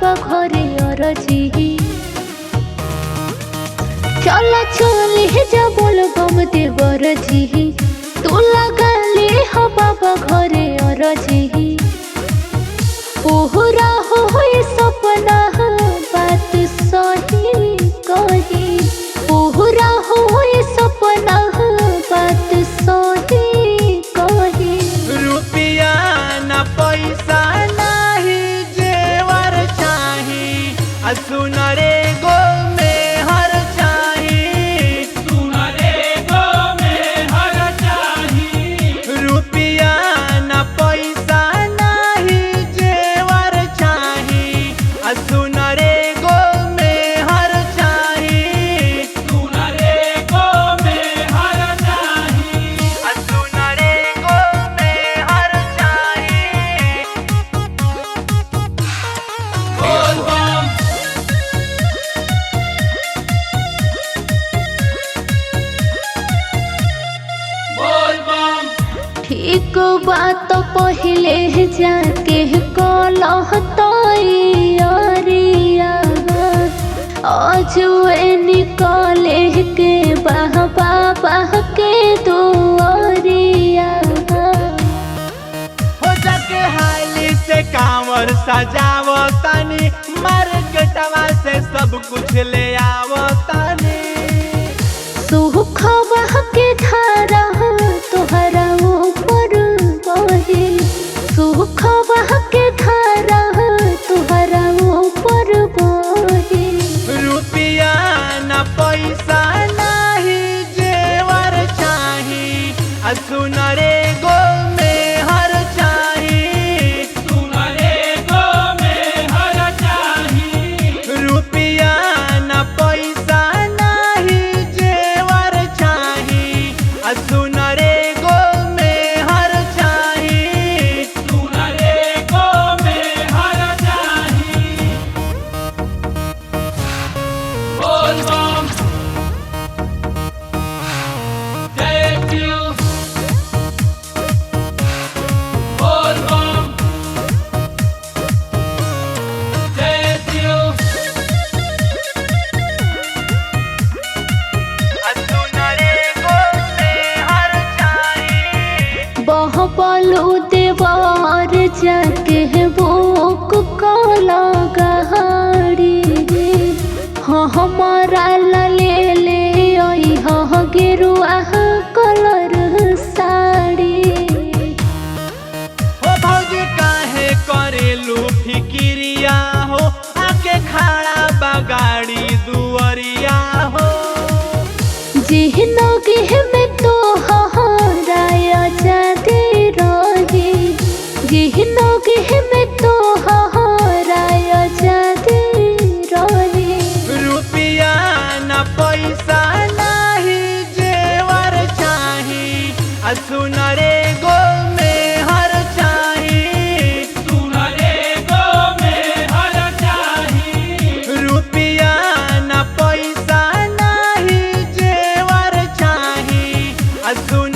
बाबा घरे अरजी चला चली जा बोल बम देवर जी तू लगा ले हो बाबा घरे अरजी पूरा हो सपना बात सही कही पूरा हो सपना बात सही कही रुपया न पैसा नाही जेवर चाही सुनरे गो में हर चाही सुनरे गो में हर चाही रुपया न पैसा नाही जेवर चाही सुनरे गो में हर चाही सुनरे गो में हर चाही सुनरे गो में हर चाही बोल बम बोल बम ठीक बात पहले जाके कलह तैयारिया आज निकले के बाबा के दुआरिया हो जाके हाली से कांवर सजावो तानी मार्केटवा से सब कुछ ले आवो तानी सुख के धारा तोहरा ऊपर बहे सुख के धारा तोहरा ऊपर बहे रुपया न पैसा नाही जेवर चाही सुनरे गो में हर चाही सुनरे गो में हर चाही रुपया न पैसा नाही जेवर चाही सुनरे गो में हर चाही सुनरे गो में हर चाही बोल बम जय शिव बोल बम जय शिव सुनरे गो में हर चाही बहबलू देवार जाके बुक कला गाड़ी हमारा ले ले आई गेरुआ कलर साड़ी हो भौजी काहे करेलू फिकिरिया हो आके खड़ा बगाड़ी दुअरिया हो जिंदगी में तो हराया जाते रही जिंदगी में तो हराया जाते रही रुपया न पैसा नाही जेवर चाही सुनरे गो में हर चाही सुनरे गो में हर चाही रुपया न पैसा नाही जेवर चाही सुन